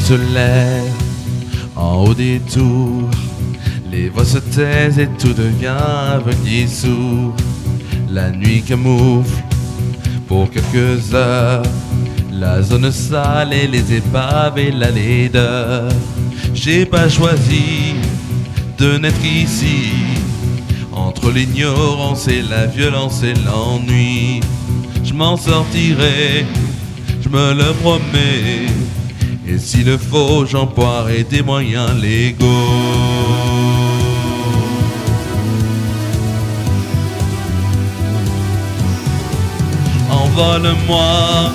se lève en haut des tours, les voix se taisent et tout devient aveugle sourd. La nuit camoufle pour quelques heures la zone sale et les épaves et la laideur. J'ai pas choisi de naître ici, entre l'ignorance et la violence et l'ennui. Je m'en sortirai, je me le promets, et s'il le faut, j'emploierai des moyens légaux. Envole-moi,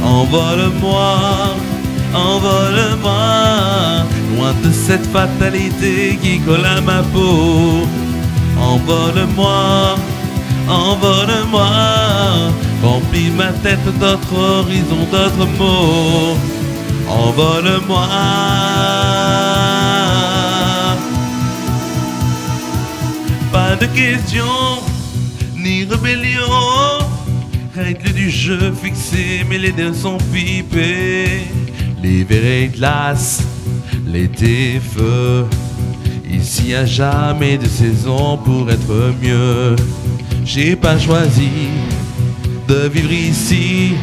envole-moi, envole-moi, loin de cette fatalité qui colle à ma peau. Envole-moi, envole-moi, remplis ma tête d'autres horizons, d'autres mots. Envole-moi. Pas de questions, ni rébellion, règles du jeu fixées, mais les dés sont pipés. L'hiver est glace, l'été feu. Ici y a jamais de saison pour être mieux. J'ai pas choisi de vivre ici,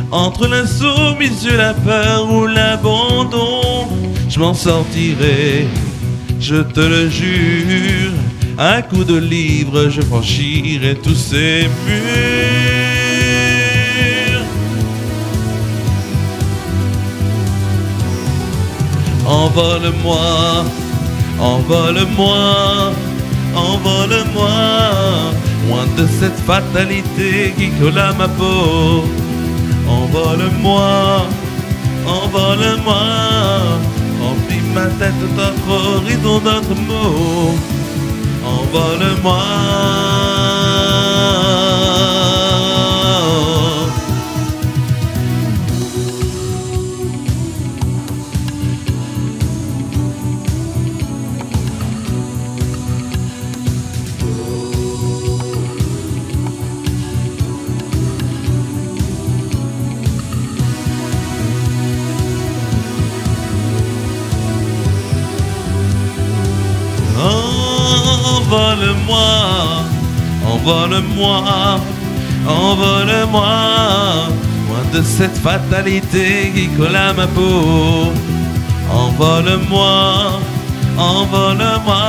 entre l'insoumission, la peur ou l'abandon. Je m'en sortirai, je te le jure. À coup de livre, je franchirai tous ces murs. Envole-moi, envole-moi, envole-moi, loin de cette fatalité qui colle à ma peau. Envole-moi, envole-moi, remplis ma tête d'autres horizons, d'autres mots. Envole-moi. Envole-moi, envole-moi, envole-moi, loin de cette fatalité qui colle à ma peau. Envole-moi, envole-moi,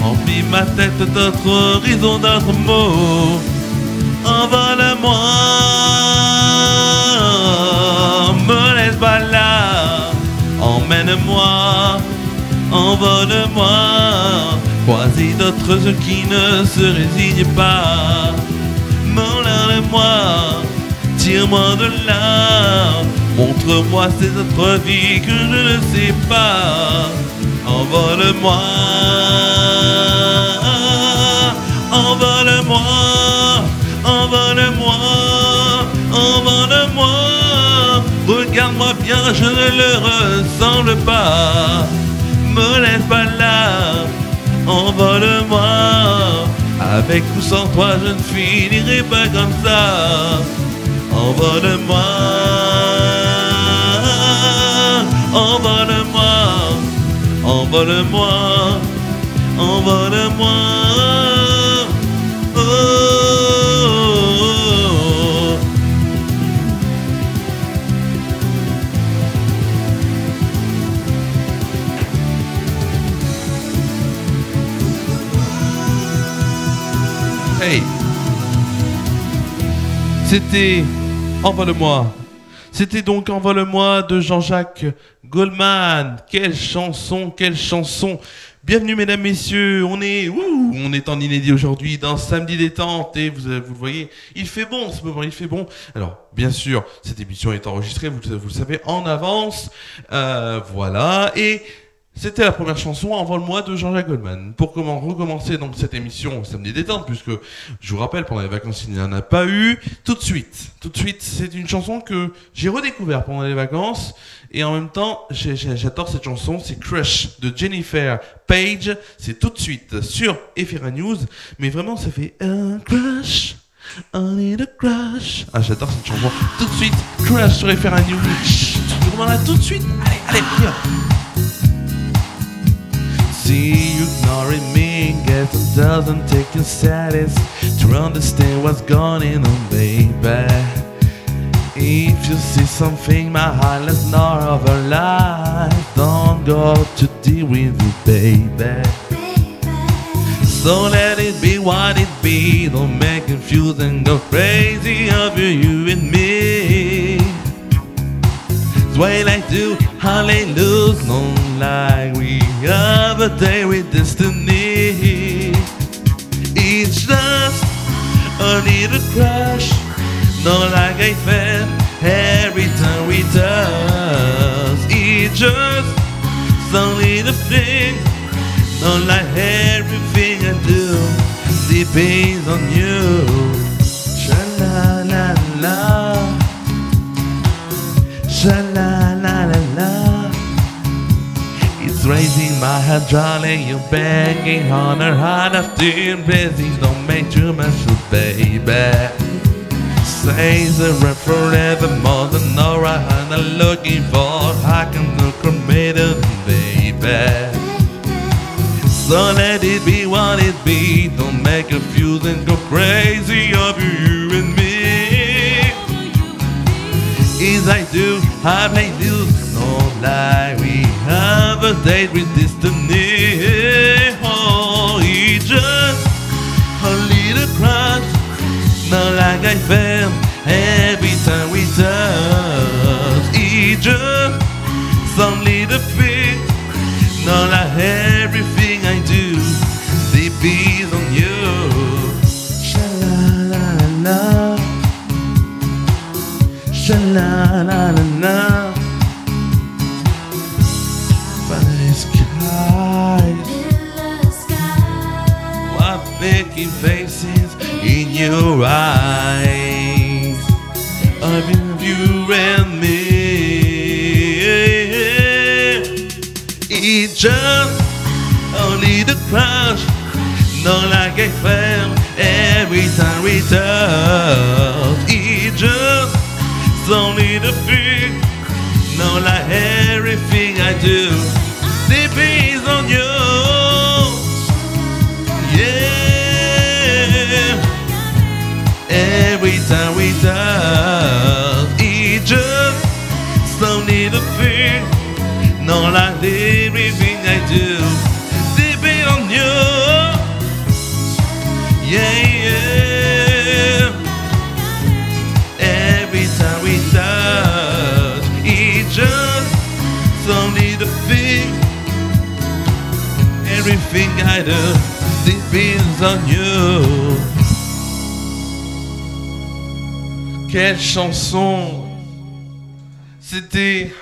remplis ma tête d'autres horizons, d'autres mots. Envole-moi, me laisse pas là, emmène-moi, envole-moi. Choisis d'autres qui ne se résignent pas. M'enlève-moi, tire-moi de là. Montre-moi ces autres vies que je ne sais pas. Envole-moi, envole-moi, envole-moi, envole-moi. Regarde-moi bien, je ne le ressemble pas. Me laisse pas là. Envole-moi, avec ou sans toi je ne finirai pas comme ça. Envole-moi, envole-moi, envole-moi, envole-moi. Oh, oh, oh. Hey, c'était Envole-moi. C'était donc Envole-moi de Jean-Jacques Goldman. Quelle chanson, quelle chanson. Bienvenue mesdames, messieurs, on est en inédit aujourd'hui dans Samedi Détente et vous le voyez, il fait bon en ce moment, il fait bon. Alors bien sûr, cette émission est enregistrée, vous le savez, en avance, voilà, et c'était la première chanson, Envole-moi de Jean-Jacques Goldman. Pour recommencer donc cette émission Samedi Détente, puisque je vous rappelle, pendant les vacances, il n'y en a pas eu. Tout de suite, c'est une chanson que j'ai redécouvert pendant les vacances. Et en même temps, j'adore cette chanson, c'est Crush de Jennifer Page. C'est tout de suite sur Ephira News. Mais vraiment, ça fait un crush I need a crush. Ah, j'adore cette chanson. Tout de suite, Crush sur FR News. Chut, tu demandes là tout de suite. Allez, allez, viens. See you ignoring me, guess it doesn't take you sadness to understand what's going on, baby. If you see something, my heart let's not of our life. Don't go to deal with it, baby. So let it be what it be. Don't make confused and go crazy over you and me. It's what I do, how they lose, no like we have a day with destiny. It's just a little crush, not like I felt every time we touch. It's just some little thing, not like everything I do depends on you. Sha-la-la-la, sha-la-la-la-la. It's raising my heart, darling, you're banging on her heart after blessings. Don't make too much of baby. Says the rap forever more than Nora, and I'm looking for I can look better than baby. So let it be what it be. Don't make a fuse and go crazy over you and me. As I do, I may lose, no lie. We have a date with destiny. Oh, it's just a little crush, not like I felt every time we touch. It's just some little thing, not like everything I do depends on you. Sha-la-la-la-la, sha-la-la-la-la. Vanilla skies, what making faces in your eyes of you and me. It's just only the crush, not like I felt every time we touch. It's just only the thing, not like everything I do depends on you. Yeah, every time we touch, it's just only the thing, not like everything I do depends on you. Yeah, yeah. Every time we touch, it's just only the thing. Everything I do depends on you. Quelle chanson! C'était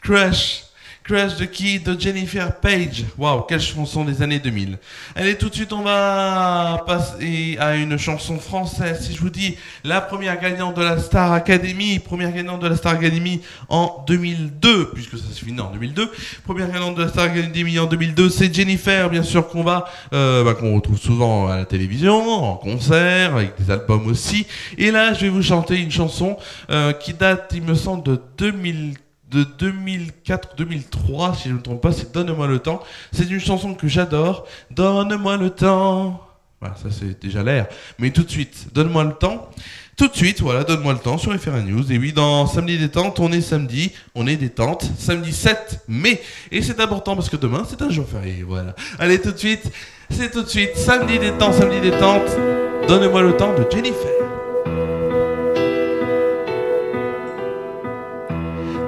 Crush. Crush de qui? De Jennifer Page. Waouh, quelle chanson des années 2000. Allez, tout de suite, on va passer à une chanson française. Si je vous dis la première gagnante de la Star Academy, en 2002, puisque ça se finit en 2002. Première gagnante de la Star Academy en 2002, c'est Jennifer, bien sûr, qu'on retrouve souvent à la télévision, en concert, avec des albums aussi. Et là, je vais vous chanter une chanson qui date, il me semble, de 2004-2003, si je ne me trompe pas, c'est Donne-moi le temps. C'est une chanson que j'adore. Donne-moi le temps. Voilà, ça c'est déjà l'air. Mais tout de suite, donne-moi le temps. Tout de suite, voilà, donne-moi le temps sur FR News. Et oui, dans Samedi Détente, on est samedi, on est détente, samedi 7 mai. Et c'est important parce que demain, c'est un jour férié, voilà. Allez, tout de suite, c'est tout de suite, Samedi Détente, Donne-moi le temps de Jennifer.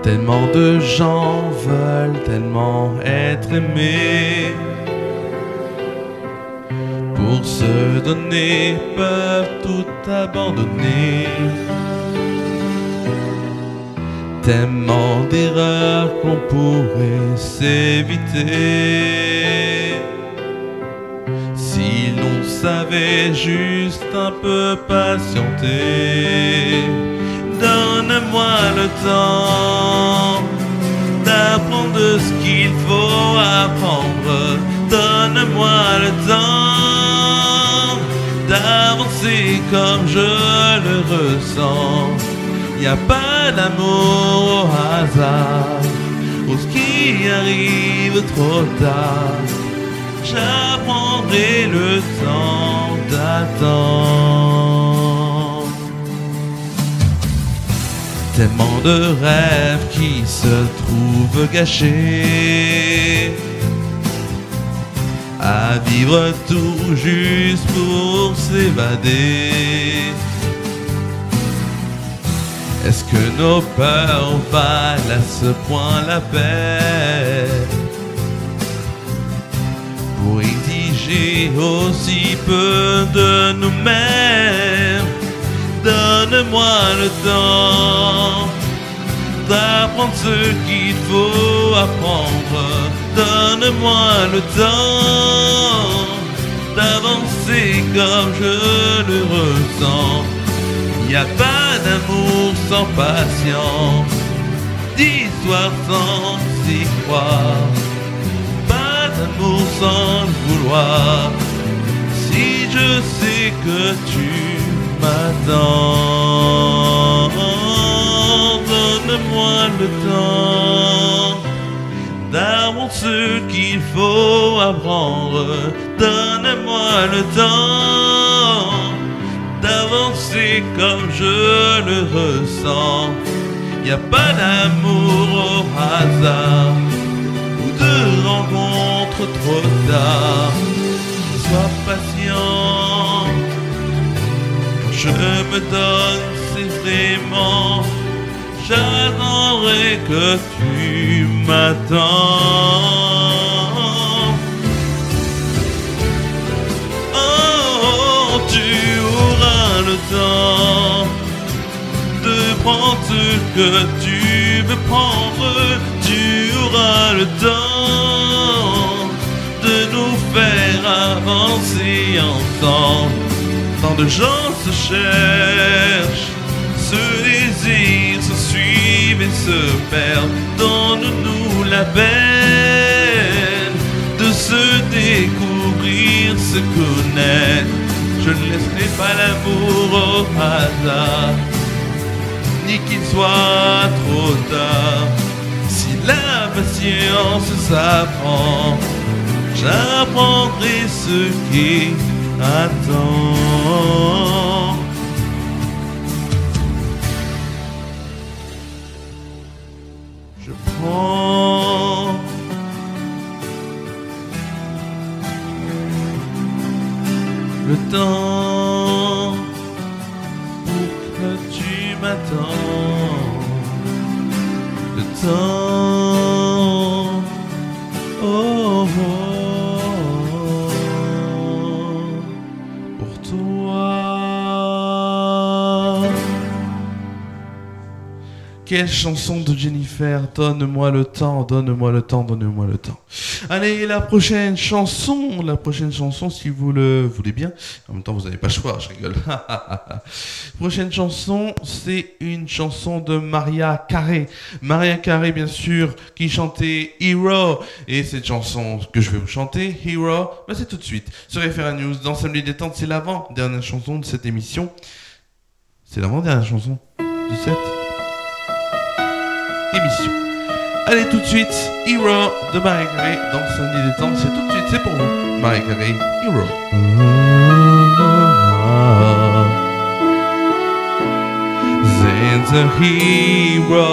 Tellement de gens veulent tellement être aimés. Pour se donner, peuvent tout abandonner. Tellement d'erreurs qu'on pourrait s'éviter. Si l'on savait juste un peu patienter. Donne-moi le temps d'apprendre ce qu'il faut apprendre. Donne-moi le temps d'avancer comme je le ressens. Y a pas d'amour au hasard, pour ce qui arrive trop tard. J'apprendrai le temps d'attendre. Tellement de rêves qui se trouvent gâchés, à vivre tout juste pour s'évader. Est-ce que nos peurs valent à ce point la peine pour exiger aussi peu de nous-mêmes? Donne-moi le temps d'apprendre ce qu'il faut apprendre. Donne-moi le temps d'avancer comme je le ressens. Y a pas d'amour sans patience, d'histoire sans y croire, pas d'amour sans le vouloir. Si je sais que tu m'attends, donne-moi le temps d'apprendre ce qu'il faut apprendre. Donne-moi le temps d'avancer comme je le ressens. Y a pas d'amour au hasard ou de rencontres trop tard. Sois patient, je me donne, c'est vraiment. J'attendrai que tu m'attends. Oh, tu auras le temps de prendre ce que tu veux prendre. Tu auras le temps de nous faire avancer ensemble. Tant de gens se cherchent, se désirent, se suivent et se perdent. Donne-nous la peine de se découvrir, se connaître. Je ne laisserai pas l'amour au hasard, ni qu'il soit trop tard. Si la patience s'apprend, j'apprendrai ce qui attend. Je prends le temps pour que tu m'attends. Le temps, oh, oh, pour toi. Quelle chanson de Jennifer, donne-moi le temps, donne-moi le temps, donne-moi le temps. Allez, la prochaine chanson, si vous le voulez bien. En même temps, vous n'avez pas le choix, je rigole. Prochaine chanson, c'est une chanson de Mariah Carey. Mariah Carey, bien sûr, qui chantait Hero. Et cette chanson que je vais vous chanter, Hero, bah c'est tout de suite sur FR News. Dans Samedi Détente, c'est l'avant-dernière chanson de cette émission. C'est l'avant-dernière chanson de cette émission. Allez, tout de suite, Hero de Mariah Carey dans Samedi Détente. C'est tout de suite, c'est pour vous. Mariah Carey, Hero. There's a hero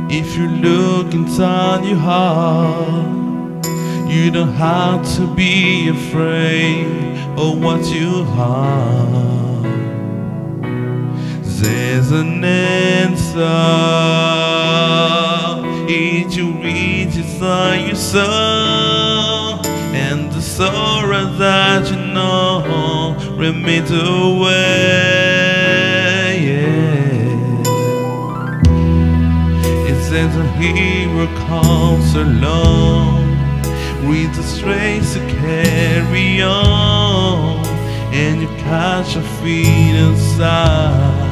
if you look inside your heart. You don't have to be afraid of what you are. There's an answer if you reach inside your soul, and the sorrow that you know remains away. Yeah. It says a hero comes along with the strength to carry on, and you catch your feet inside,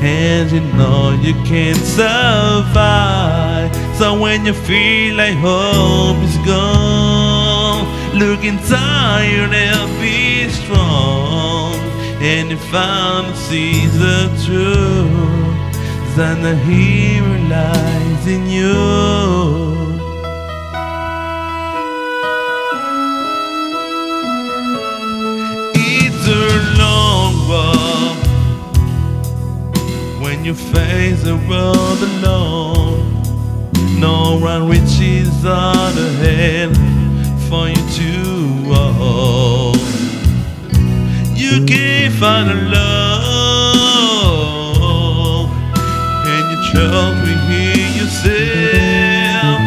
and you know you can't survive. So when you feel like hope is gone, Look inside you and be strong, and you found to see the truth, then the hero lies in you. It's a long walk when you face the world alone. No one reaches out ahead for you to hold. You can't find a love, and you try to hear yourself,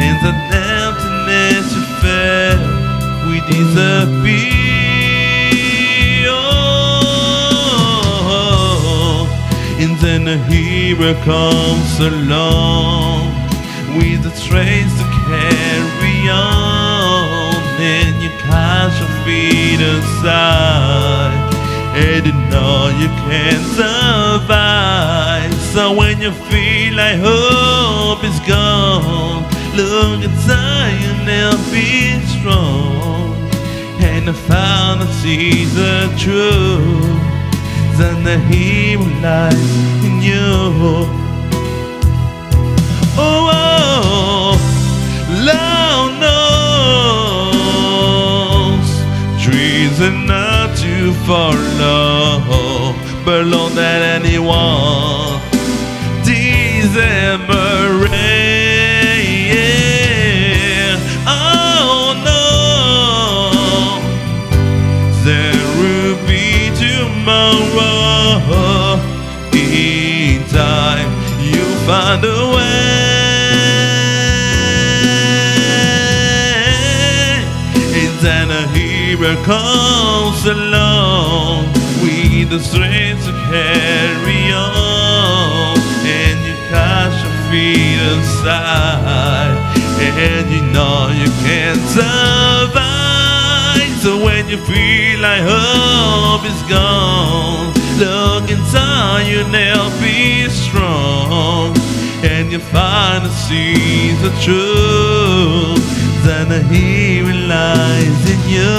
and that emptiness you felt will disappear. And then a hero comes along with the trace to carry on, and you cast your feet aside, and you know you can't survive. So when you feel like hope is gone, look inside and now be strong, and I found to see the truth, then the hero lies in you. Oh, Lord knows dreams are not too far low, but Lord that anyone December rain. Oh no, there will be tomorrow. In time you'll find a way. Then a hero comes along with the strength to carry on, and you cast your feet aside, and you know you can't survive. So when you feel like hope is gone, look inside you now, be strong, and you find to see the truth, then the hero lies in you.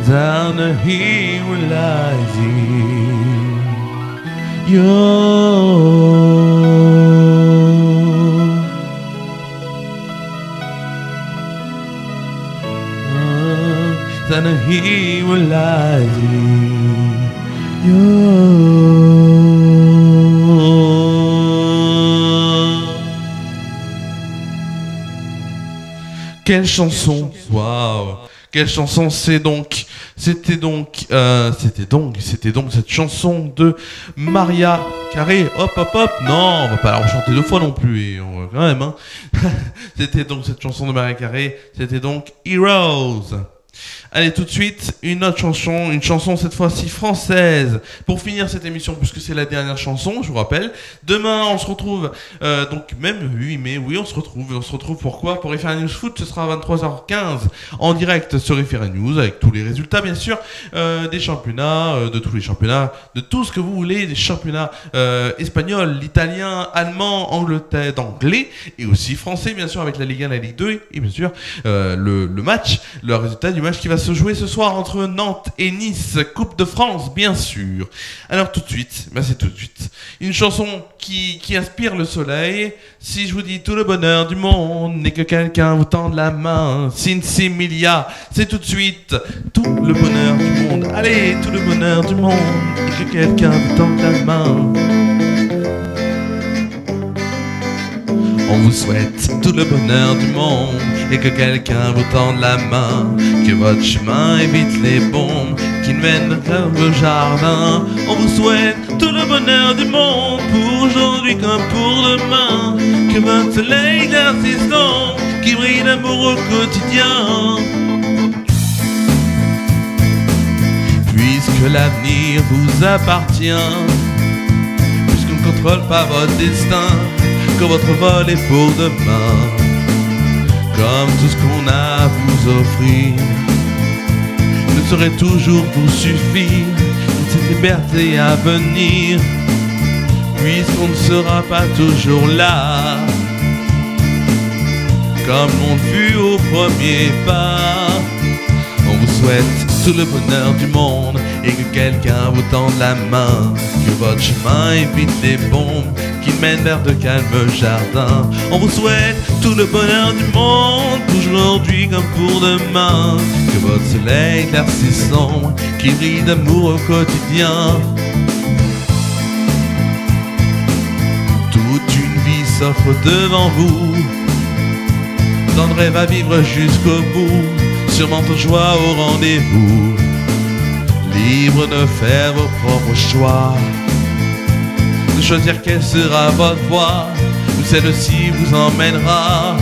Then the hero lies in you. Then the hero lies in you. Quelle chanson! Waouh! Quelle chanson! C'était donc cette chanson de Mariah Carey. Hop, hop, hop! Non, on va pas la chanter deux fois non plus, on va quand même, hein. C'était donc cette chanson de Mariah Carey. C'était donc Heroes. Allez, tout de suite, une autre chanson, une chanson cette fois-ci française, pour finir cette émission, puisque c'est la dernière chanson, je vous rappelle. Demain, on se retrouve, donc même 8 mai, oui, on se retrouve pourquoi? Pour Refaire News Foot, ce sera à 23h15, en direct sur Refaire News, avec tous les résultats, bien sûr, des championnats, de tous les championnats, de tout ce que vous voulez, des championnats espagnols, italien, allemand, anglais, et aussi français, bien sûr, avec la Ligue 1, la Ligue 2, et bien sûr, le résultat du match qui va se jouer ce soir entre Nantes et Nice, Coupe de France, bien sûr. Alors tout de suite, c'est tout de suite. Une chanson qui inspire le soleil. Si je vous dis tout le bonheur du monde et que quelqu'un vous tende la main, Sinsimilia, c'est tout de suite tout le bonheur du monde. Allez, tout le bonheur du monde et que quelqu'un vous tende la main. On vous souhaite tout le bonheur du monde et que quelqu'un vous tende la main, que votre chemin évite les bombes qui ne mènent vers vos jardins. On vous souhaite tout le bonheur du monde pour aujourd'hui comme pour demain, que votre soleil persistant qui brille d'amour au quotidien. Puisque l'avenir vous appartient, puisqu'on ne contrôle pas votre destin, que votre vol est pour demain, comme tout ce qu'on a à vous offrir ne saurait toujours vous suffire, cette liberté à venir, puisqu'on ne sera pas toujours là comme l'ont vu au premier pas. On vous souhaite tout le bonheur du monde et que quelqu'un vous tende la main, que votre chemin évite les bombes qui mènent vers de calmes jardins. On vous souhaite tout le bonheur du monde, aujourd'hui comme pour demain, que votre soleil éclaircissant qui brille d'amour au quotidien. Toute une vie s'offre devant vous, dans le rêve à vivre jusqu'au bout, sûrement aux joies au rendez-vous, libre de faire vos propres choix, de choisir quelle sera votre voie, où celle-ci vous emmènera.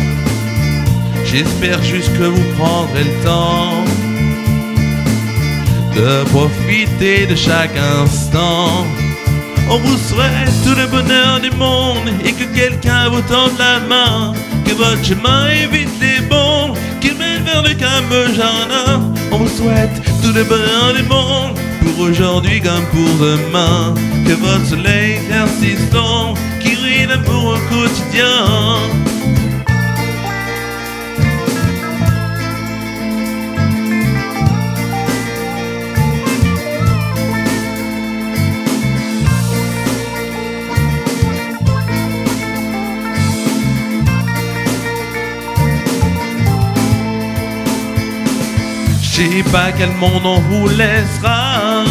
J'espère juste que vous prendrez le temps de profiter de chaque instant. On vous souhaite tout le bonheur du monde et que quelqu'un vous tende la main, que votre chemin évite les bombes qui mènent vers le calme jardin. On vous souhaite tout le bonheur du monde, pour aujourd'hui comme pour demain, que votre soleil éclaircissant qui brille d'amour au quotidien. Je sais pas quel monde on vous laissera,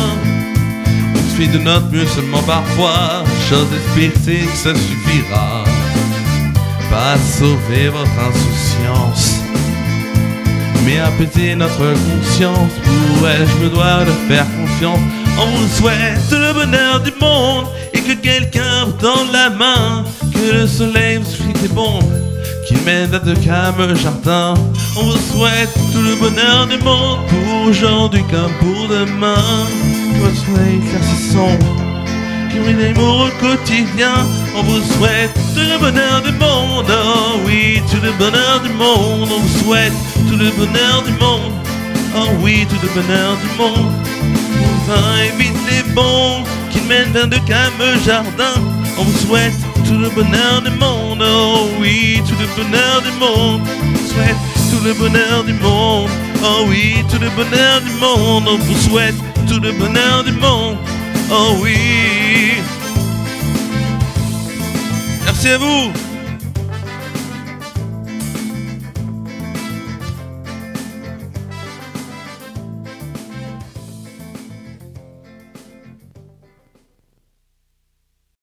on fait de notre mieux seulement parfois. J'ose espérer que ça suffira, pas à sauver votre insouciance, mais à apaiser notre conscience. Pour elle, je me dois de faire confiance. On vous souhaite le bonheur du monde et que quelqu'un vous tende la main, que le soleil vous suffit des bombes qui mènent à de calmes jardins. On vous souhaite tout le bonheur du monde, pour aujourd'hui comme pour demain, que votre soleil éclaircissant qui brille d'amour au quotidien. On vous souhaite tout le bonheur du monde, oh oui, tout le bonheur du monde. On vous souhaite tout le bonheur du monde, oh oui, tout le bonheur du monde. On évite les bombes qui mènent vers de calmes jardins. On vous souhaite tout le bonheur du monde, oh oui, tout le bonheur du monde. On vous souhaite tout le bonheur du monde, oh oui, tout le bonheur du monde. On vous souhaite tout le bonheur du monde, oh oui. Merci à vous.